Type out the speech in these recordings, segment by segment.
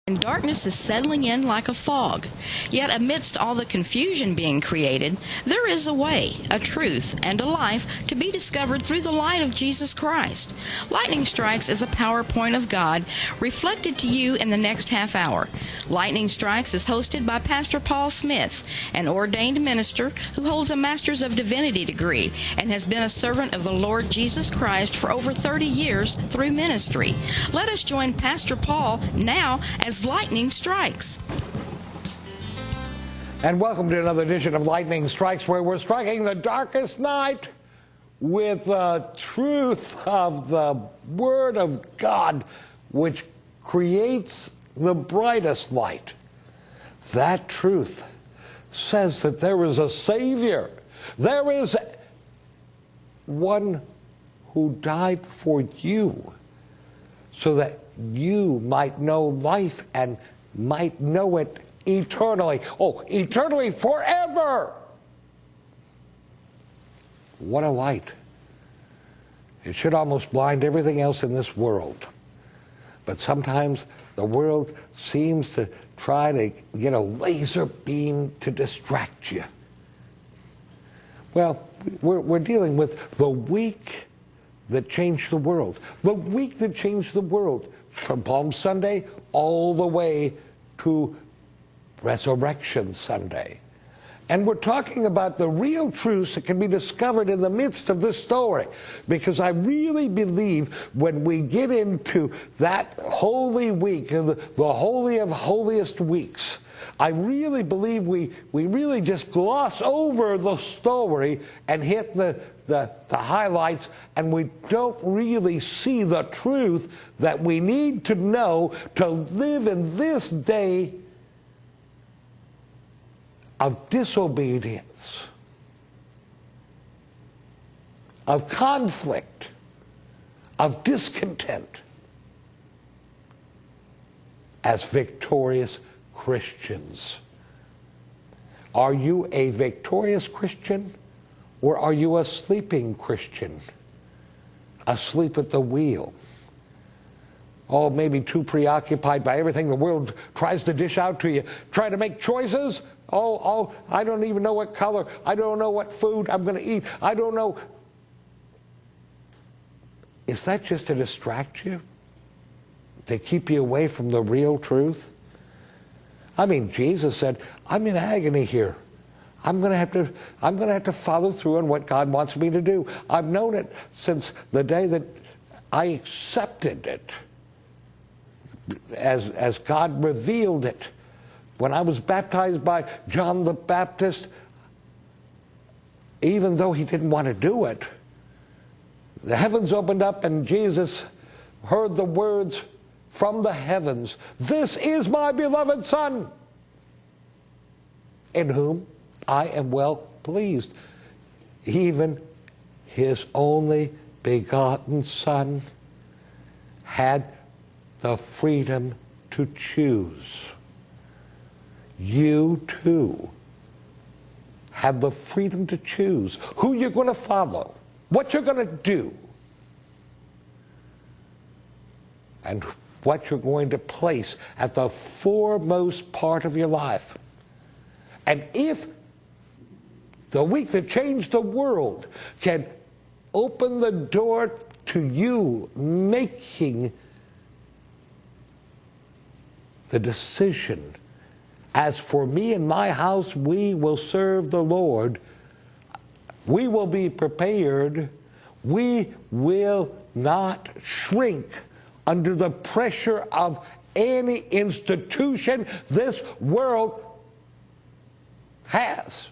And darkness is settling in like a fog. Yet amidst all the confusion being created, there is a way, a truth, and a life to be discovered through the light of Jesus Christ. Lightning Strikes is a PowerPoint of God reflected to you in the next half hour. Lightning Strikes is hosted by Pastor Paul Smith, an ordained minister who holds a Master's of Divinity degree and has been a servant of the Lord Jesus Christ for over 30 years through ministry. Let us join Pastor Paul now as Lightning Strikes. And welcome to another edition of Lightning Strikes, where we're striking the darkest night with the truth of the Word of God, which creates the brightest light. That truth says that there is a Savior. There is one who died for you so that you might know life and might know it eternally. Oh, eternally, forever! What a light. It should almost blind everything else in this world. But sometimes the world seems to try to get a laser beam to distract you. Well, we're dealing with the week that changed the world. The week that changed the world. From Palm Sunday all the way to Resurrection Sunday. And we're talking about the real truths that can be discovered in the midst of this story. Because I really believe when we get into that holy week, the holy of holiest weeks, I really believe we really just gloss over the story and hit the highlights, and we don't really see the truth that we need to know to live in this day of disobedience, of conflict, of discontent, as victorious Christians. Are you a victorious Christian, or are you a sleeping Christian, asleep at the wheel? Oh, maybe too preoccupied by everything the world tries to dish out to you, trying to make choices. Oh, I don't even know what color, I don't know what food I'm going to eat, I don't know. Is that just to distract you? To keep you away from the real truth? I mean, Jesus said, I'm in agony here. I'm going to have to follow through on what God wants me to do. I've known it since the day that I accepted it, as God revealed it. When I was baptized by John the Baptist, even though he didn't want to do it, the heavens opened up and Jesus heard the words from the heavens, "This is my beloved Son, in whom I am well pleased." Even his only begotten Son had the freedom to choose. You too have the freedom to choose who you're going to follow, what you're going to do, and what you're going to place at the foremost part of your life. And if the week that changed the world can open the door to you making the decision, as for me and my house, we will serve the Lord, we will be prepared, we will not shrink under the pressure of any institution this world has.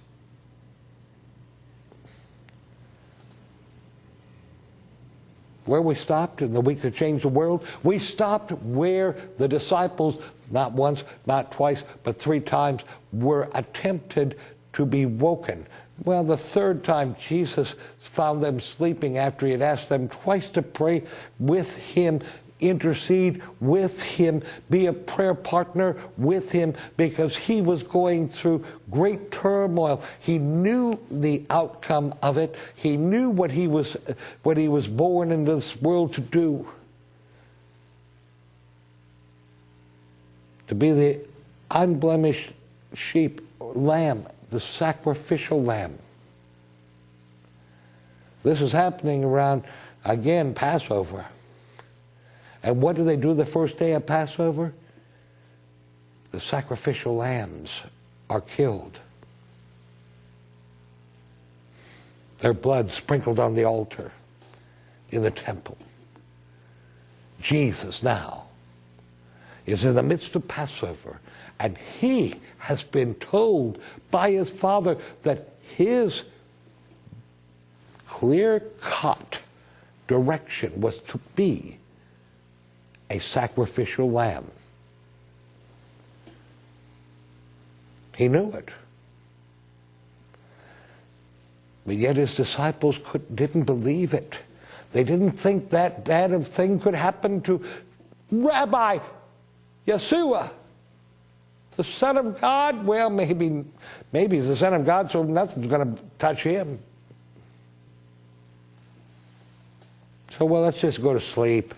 Where we stopped in the week that changed the world, we stopped where the disciples, not once, not twice, but 3 times, were attempted to be woken. Well, the 3rd time, Jesus found them sleeping after he had asked them twice to pray with him, intercede with him, be a prayer partner with him, because he was going through great turmoil. He knew the outcome of it. He knew what he was born into this world to do. to be the unblemished sheep, lamb, the sacrificial lamb. This is happening around, again, Passover. And what do they do the first day of Passover? The sacrificial lambs are killed. Their blood sprinkled on the altar in the temple. Jesus now is in the midst of Passover, and he has been told by his Father that his clear-cut direction was to be a sacrificial lamb. He knew it. But yet his disciples didn't believe it. They didn't think that bad of thing could happen to Rabbi Yeshua, the Son of God. Well, maybe he's the Son of God, so nothing's going to touch him. So, well, let's just go to sleep.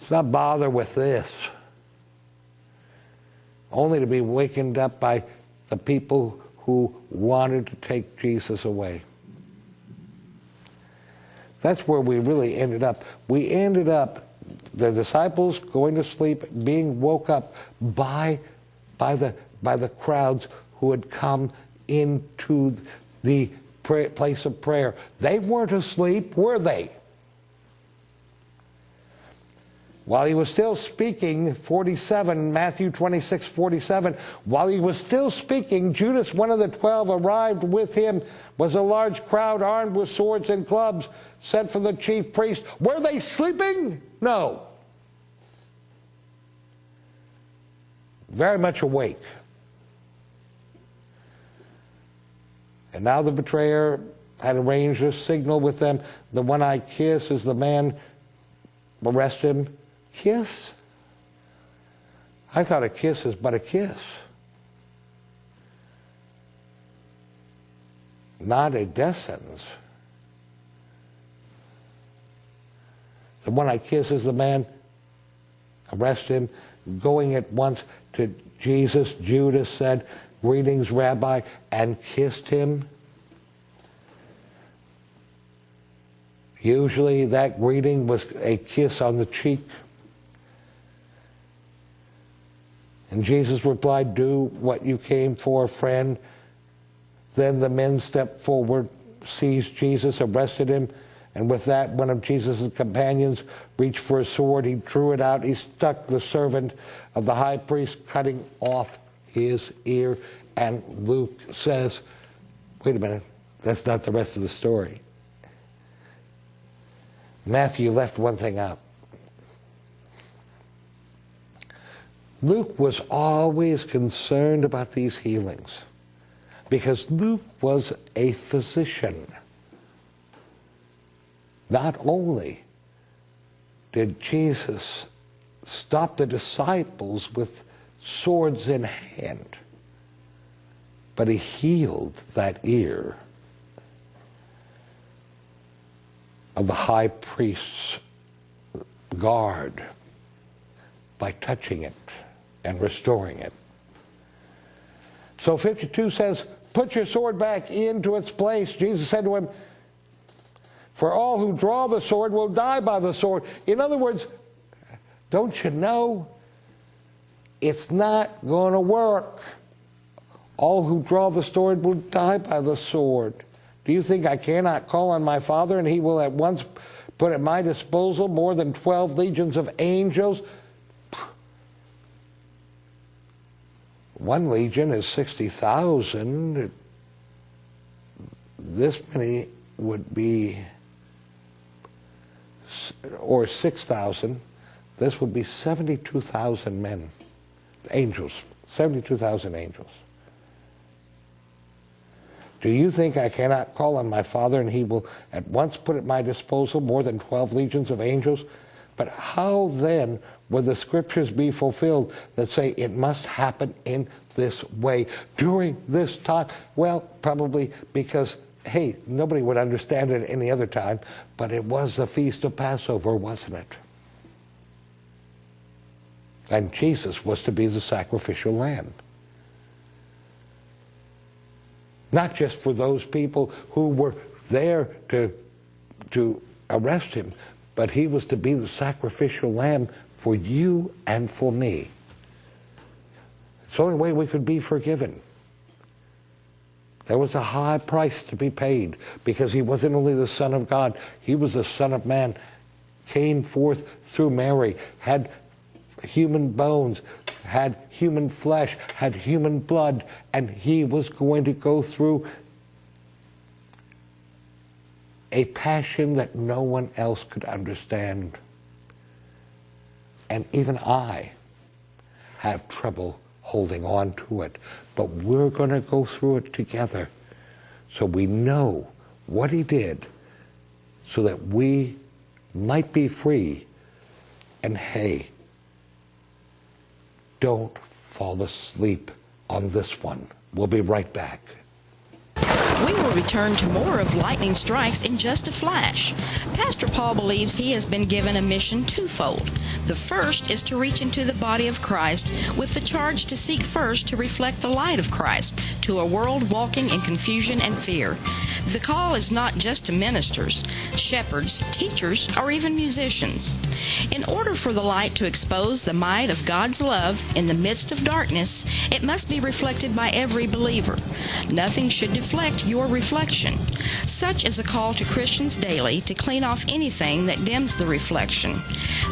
Let's not bother with this. Only to be wakened up by the people who wanted to take Jesus away. That's where we really ended up. We ended up, the disciples going to sleep, being woke up by the crowds who had come into the place of prayer. They weren't asleep, were they? While he was still speaking, 47, Matthew 26:47, while he was still speaking, Judas, one of the 12, arrived. With him was a large crowd armed with swords and clubs, sent from the chief priest. Were they sleeping? No. Very much awake. And now the betrayer had arranged a signal with them. The one I kiss is the man. Arrest him. Kiss? I thought a kiss is but a kiss. Not a death sentence. The one I kiss is the man. Arrest him. Going at once to Jesus, Judas said, "Greetings, Rabbi," and kissed him. Usually that greeting was a kiss on the cheek. And Jesus replied, "Do what you came for, friend." Then the men stepped forward, seized Jesus, arrested him, and with that, one of Jesus' companions reached for a sword. He drew it out. He struck the servant of the high priest, cutting off his ear. And Luke says, wait a minute, that's not the rest of the story. Matthew left one thing out. Luke was always concerned about these healings because Luke was a physician. Not only did Jesus stop the disciples with swords in hand, but he healed that ear of the high priest's guard by touching it and restoring it. So 52 says, "Put your sword back into its place." Jesus said to him, "For all who draw the sword will die by the sword." In other words, don't you know, it's not going to work. All who draw the sword will die by the sword. Do you think I cannot call on my Father and he will at once put at my disposal more than 12 legions of angels? One legion is 60,000. This many would be, or 6,000. This would be 72,000 men, angels, 72,000 angels. Do you think I cannot call on my Father and he will at once put at my disposal more than 12 legions of angels? But how then would the scriptures be fulfilled that say it must happen in this way during this time? Well, probably because, hey, nobody would understand it any other time, but it was the Feast of Passover, wasn't it? And Jesus was to be the sacrificial lamb. Not just for those people who were there to arrest him, but he was to be the sacrificial lamb for you and for me. It's the only way we could be forgiven. There was a high price to be paid because he wasn't only the Son of God, he was the Son of Man, came forth through Mary, had human bones, had human flesh, had human blood, and he was going to go through a passion that no one else could understand. And even I have trouble holding on to it. But we're going to go through it together so we know what he did so that we might be free. And hey, don't fall asleep on this one. We'll be right back. We will return to more of Lightning Strikes in just a flash. Pastor Paul believes he has been given a mission twofold. The first is to reach into the body of Christ with the charge to seek first to reflect the light of Christ to a world walking in confusion and fear. The call is not just to ministers, shepherds, teachers, or even musicians. In order for the light to expose the might of God's love in the midst of darkness, it must be reflected by every believer. Nothing should deflect your reflection. Such is a call to Christians daily to clean off anything that dims the reflection.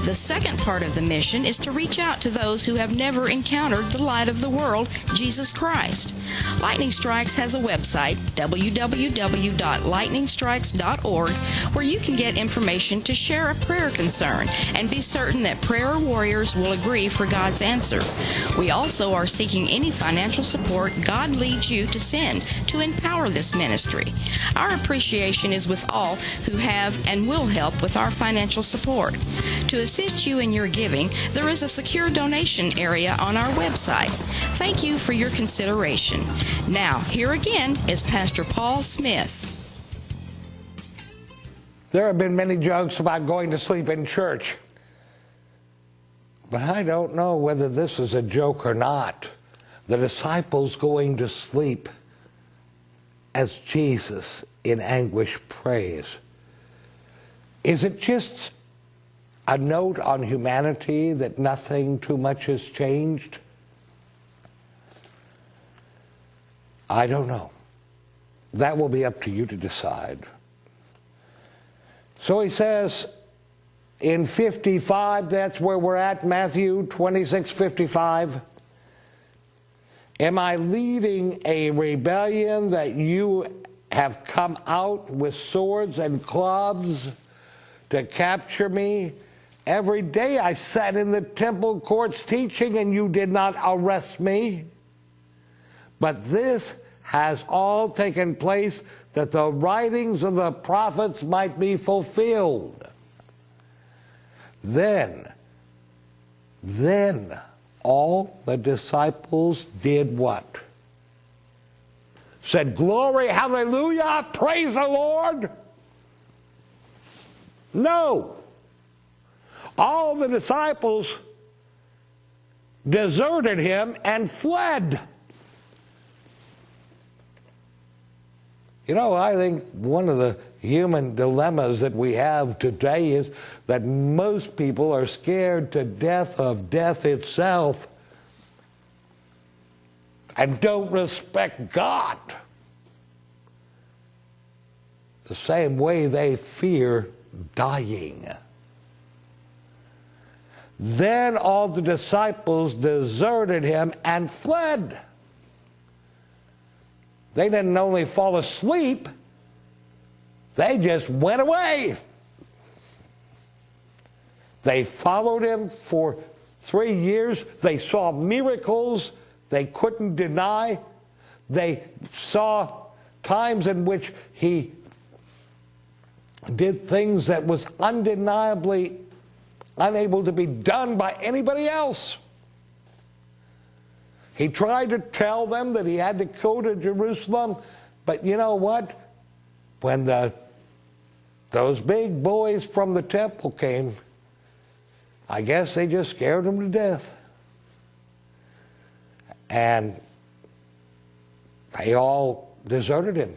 The second part of the mission is to reach out to those who have never encountered the light of the world, Jesus Christ. Lightning Strikes has a website, www.lightningstrykes.org, where you can get information to share a prayer concern and be certain that prayer warriors will agree for God's answer. We also are seeking any financial support God leads you to send to empower this ministry. Our appreciation is with all who have and will help with our financial support. To assist you in your giving, there is a secure donation area on our website. Thank you for your consideration. Now, here again is Pastor Paul Smith. There have been many jokes about going to sleep in church. But I don't know whether this is a joke or not. The disciples going to sleep as Jesus in anguish prays. Is it just a note on humanity that nothing too much has changed? I don't know. That will be up to you to decide. So he says in 55, that's where we're at, Matthew 26:55. Am I leading a rebellion that you have come out with swords and clubs to capture me? Every day I sat in the temple courts teaching, and you did not arrest me. But this has all taken place that the writings of the prophets might be fulfilled. Then all the disciples did what? Said, glory, hallelujah, praise the Lord? No. All the disciples deserted him and fled. You know, I think one of the human dilemmas that we have today is that most people are scared to death of death itself and don't respect God the same way they fear dying. Then all the disciples deserted him and fled. They didn't only fall asleep, they just went away. They followed him for 3 years. They saw miracles they couldn't deny. They saw times in which he did things that was undeniably unable to be done by anybody else. He tried to tell them that he had to go to Jerusalem, but you know what? When those big boys from the temple came, I guess they just scared him to death. And they all deserted him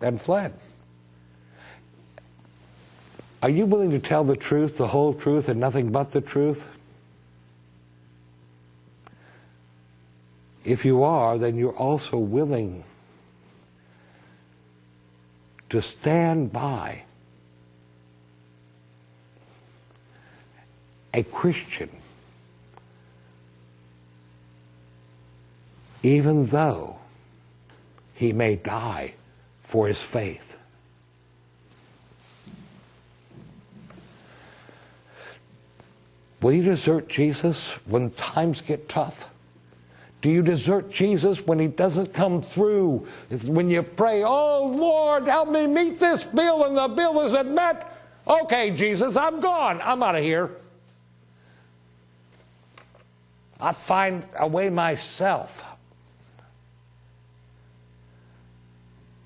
and fled. Are you willing to tell the truth, the whole truth, and nothing but the truth? If you are, then you're also willing to stand by a Christian, even though he may die for his faith. Will you desert Jesus when times get tough? Do you desert Jesus when he doesn't come through? It's when you pray, oh Lord, help me meet this bill, and the bill isn't met. Okay, Jesus, I'm gone. I'm out of here. I find a way myself.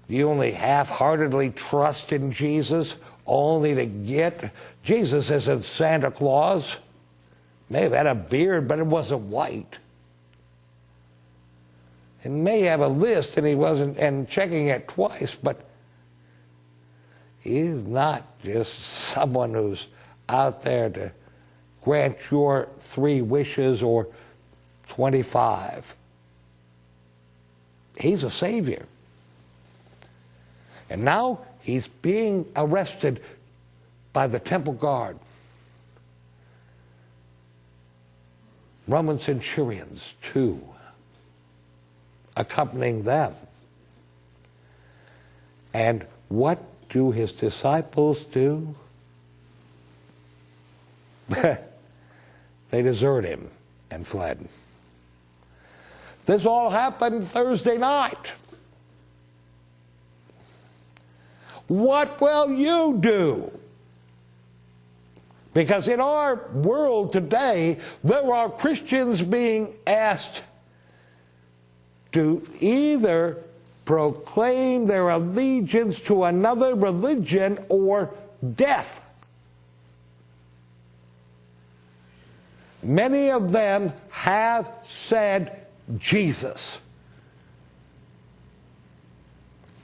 You only half-heartedly trust in Jesus, only to get. Jesus isn't Santa Claus. May have had a beard, but it wasn't white. And may have a list, and he wasn't, and checking it twice, but he's not just someone who's out there to grant your 3 wishes or 25. He's a Savior. And now he's being arrested by the temple guard. Roman centurions, too, accompanying them. And what do his disciples do? They desert him and fled. This all happened Thursday night. What will you do? Because in our world today, there are Christians being asked to either proclaim their allegiance to another religion or death. Many of them have said Jesus.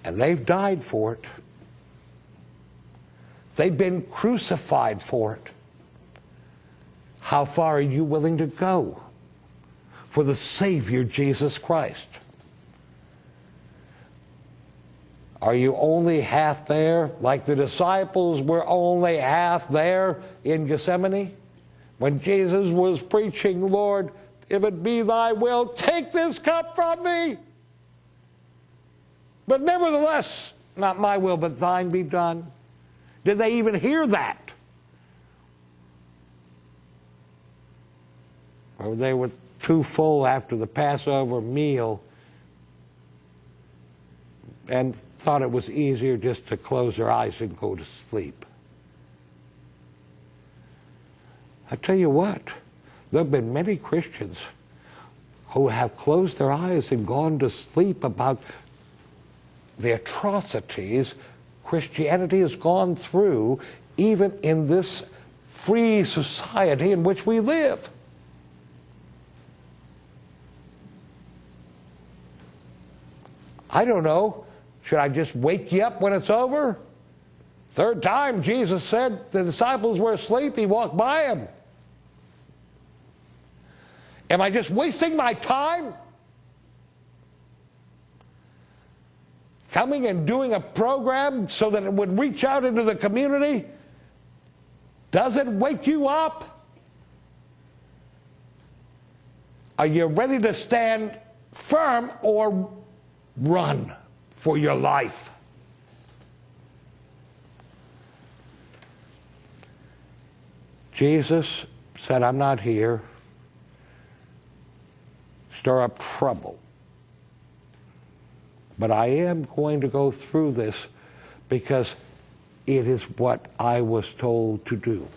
And they've died for it. They've been crucified for it. How far are you willing to go for the Savior, Jesus Christ? Are you only half there, like the disciples were only half there in Gethsemane? When Jesus was preaching, Lord, if it be thy will, take this cup from me. But nevertheless, not my will, but thine be done. Did they even hear that? Or they were too full after the Passover meal and thought it was easier just to close their eyes and go to sleep. I tell you what, there have been many Christians who have closed their eyes and gone to sleep about the atrocities Christianity has gone through, even in this free society in which we live. I don't know. Should I just wake you up when it's over? Third time, Jesus said the disciples were asleep. He walked by them. Am I just wasting my time? Coming and doing a program so that it would reach out into the community? Does it wake you up? Are you ready to stand firm or run for your life? Jesus said, I'm not here. Stir up trouble. But I am going to go through this because it is what I was told to do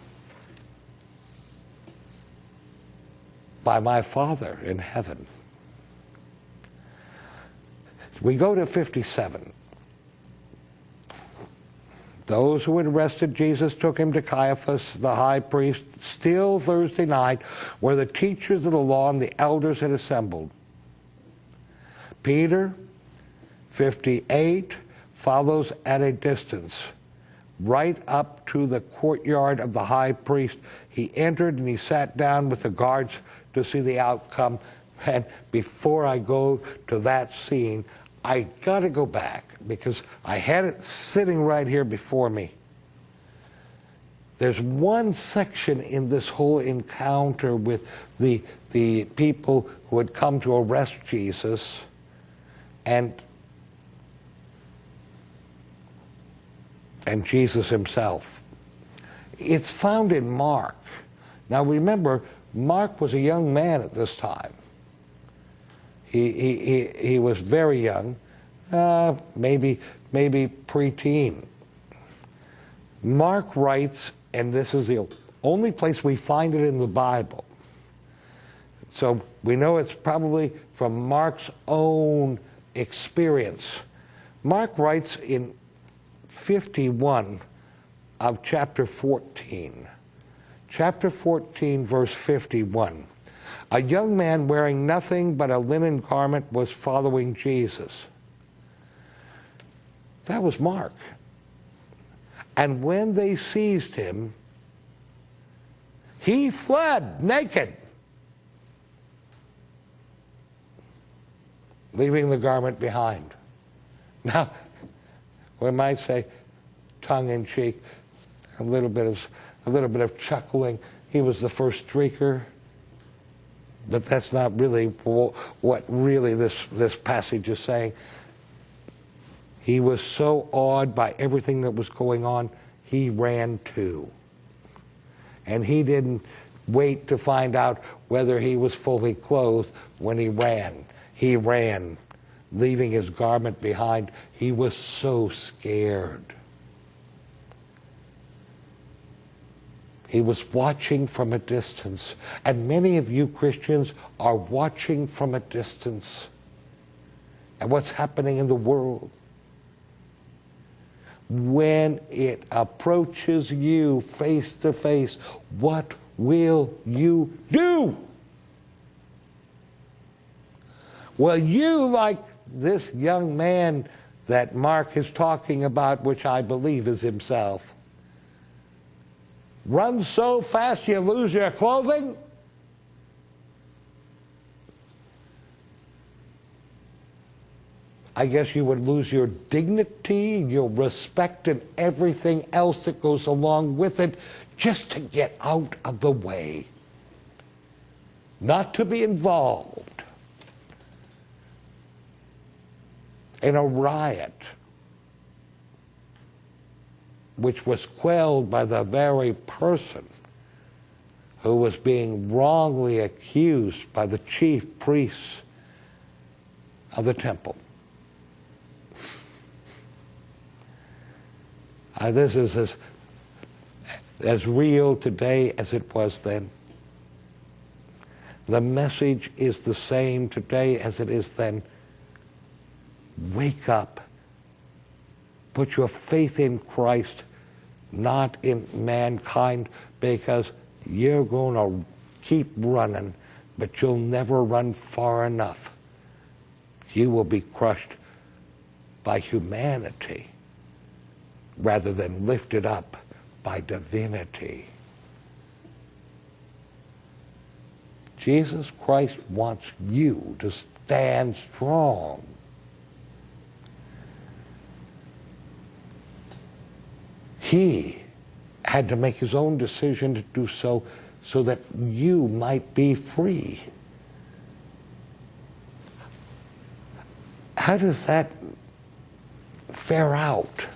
by my Father in heaven. We go to 57. Those who had arrested Jesus took him to Caiaphas, the high priest, still Thursday night, where the teachers of the law and the elders had assembled. Peter, 58, follows at a distance, right up to the courtyard of the high priest. He entered and he sat down with the guards to see the outcome. And before I go to that scene, I got to go back because I had it sitting right here before me. There's one section in this whole encounter with the people who had come to arrest Jesus, and Jesus himself. It's found in Mark. Now remember, Mark was a young man at this time. He was very young, maybe preteen. Mark writes, and this is the only place we find it in the Bible. So we know it's probably from Mark's own experience. Mark writes in 51 of chapter 14. Chapter 14, verse 51. A young man wearing nothing but a linen garment was following Jesus. That was Mark. And when they seized him, he fled naked, leaving the garment behind. Now, we might say, tongue-in-cheek, a little bit of chuckling. He was the first streaker, but that's not really what really this passage is saying. He was so awed by everything that was going on, he ran too. And he didn't wait to find out whether he was fully clothed when he ran. He ran, leaving his garment behind. He was so scared. He was watching from a distance. And many of you Christians are watching from a distance at what's happening in the world. When it approaches you face to face, what will you do? Well, you, like this young man that Mark is talking about, which I believe is himself, run so fast you lose your clothing? I guess you would lose your dignity, your respect, and everything else that goes along with it just to get out of the way. Not to be involved in a riot which was quelled by the very person who was being wrongly accused by the chief priests of the temple. This is as real today as it was then. The message is the same today as it is then. Wake up. Put your faith in Christ, not in mankind, because you're going to keep running, but you'll never run far enough. You will be crushed by humanity rather than lifted up by divinity. Jesus Christ wants you to stand strong. He had to make his own decision to do so that you might be free. How does that fare out?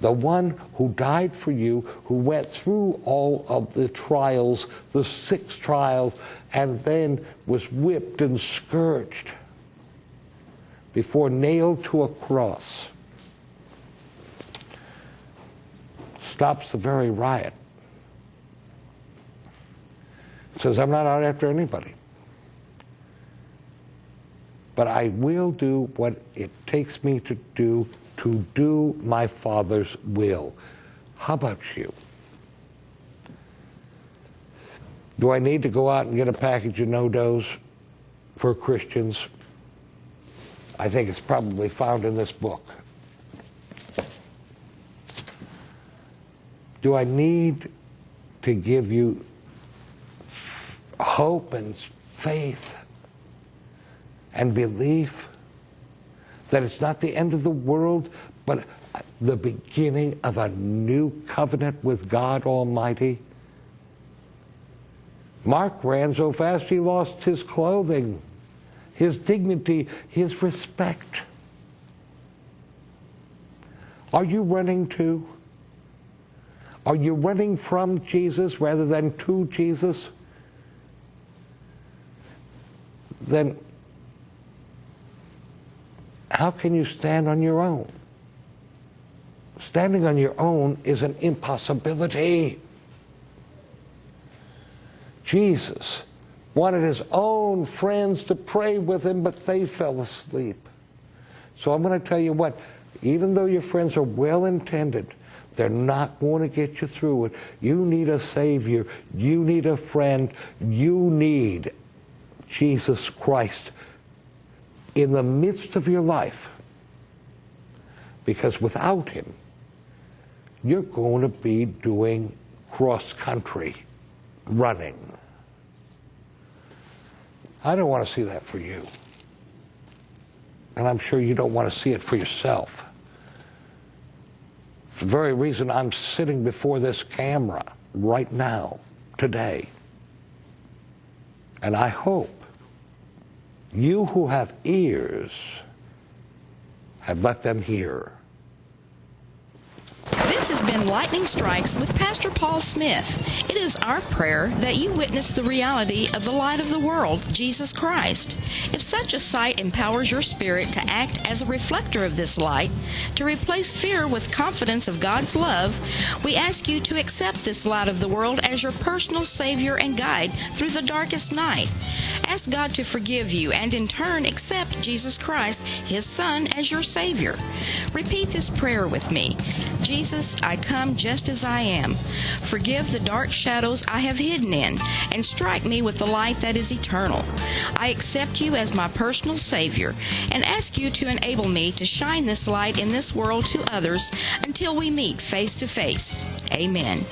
The one who died for you, who went through all of the trials, the 6 trials, and then was whipped and scourged before nailed to a cross, stops the very riot. Says, I'm not out after anybody, but I will do what it takes me to do my Father's will. How about you? Do I need to go out and get a package of no-dos for Christians? I think it's probably found in this book. Do I need to give you hope and faith and belief that it's not the end of the world, but the beginning of a new covenant with God Almighty? Mark ran so fast he lost his clothing, his dignity, his respect. Are you running to? Are you running from Jesus rather than to Jesus? Then how can you stand on your own? Standing on your own is an impossibility. Jesus wanted his own friends to pray with him, but they fell asleep. So I'm going to tell you what, even though your friends are well-intended, they're not going to get you through it. You need a Savior. You need a friend. You need Jesus Christ in the midst of your life. Because without him, you're going to be doing cross-country running. I don't want to see that for you. And I'm sure you don't want to see it for yourself. It's the very reason I'm sitting before this camera right now, today. And I hope you who have ears have let them hear. This has been Lightning Strikes with Pastor Paul Smith. It is our prayer that you witness the reality of the light of the world, Jesus Christ. If such a sight empowers your spirit to act as a reflector of this light, to replace fear with confidence of God's love, we ask you to accept this light of the world as your personal Savior and guide through the darkest night. Ask God to forgive you and in turn accept Jesus Christ, His Son, as your Savior. Repeat this prayer with me. Jesus, I come just as I am. Forgive the dark shadows I have hidden in, and strike me with the light that is eternal. I accept you as my personal Savior, and ask you to enable me to shine this light in this world to others until we meet face to face. Amen.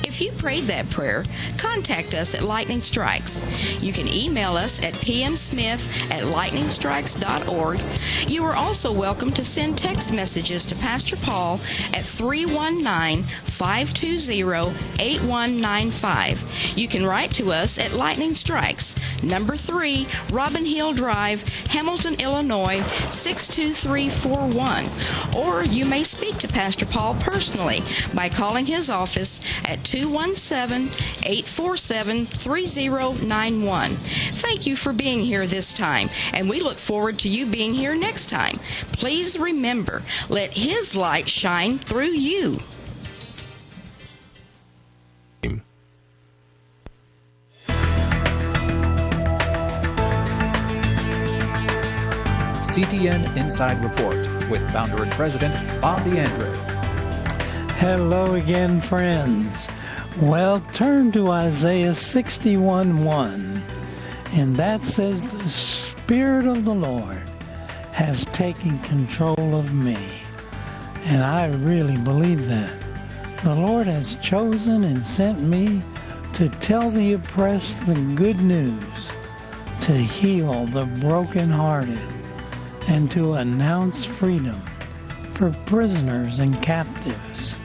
If you prayed that prayer, contact us at Lightning Strikes. You can email us at pmsmith@lightningstrikes.org. You are also welcome to send text messages to Pastor Paul at 319-520-8195. You can write to us at Lightning Strikes, number 3, Robin Hill Drive, Hamilton, Illinois, 62341. Or you may speak to Pastor Paul personally by calling his office at 217-847-3091. Thank you for being here this time, and we look forward to you being here next time. Please remember, let His light shine through you. CTN Inside Report with founder and president Bob DeAndre. Hello again, friends. Well, turn to Isaiah 61:1, and that says, "The Spirit of the Lord has taken control of me." And I really believe that. The Lord has chosen and sent me to tell the oppressed the good news, to heal the brokenhearted, and to announce freedom for prisoners and captives.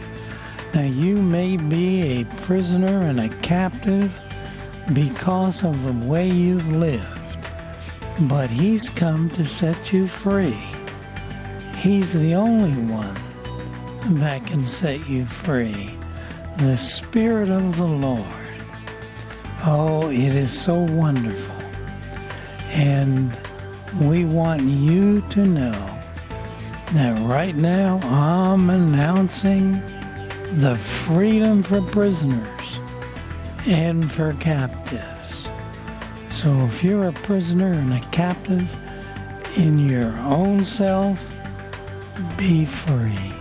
Now, you may be a prisoner and a captive because of the way you've lived, but He's come to set you free. He's the only one that can set you free. The Spirit of the Lord. Oh, it is so wonderful. And we want you to know that right now I'm announcing the freedom for prisoners and for captives. So if you're a prisoner and a captive in your own self, be free.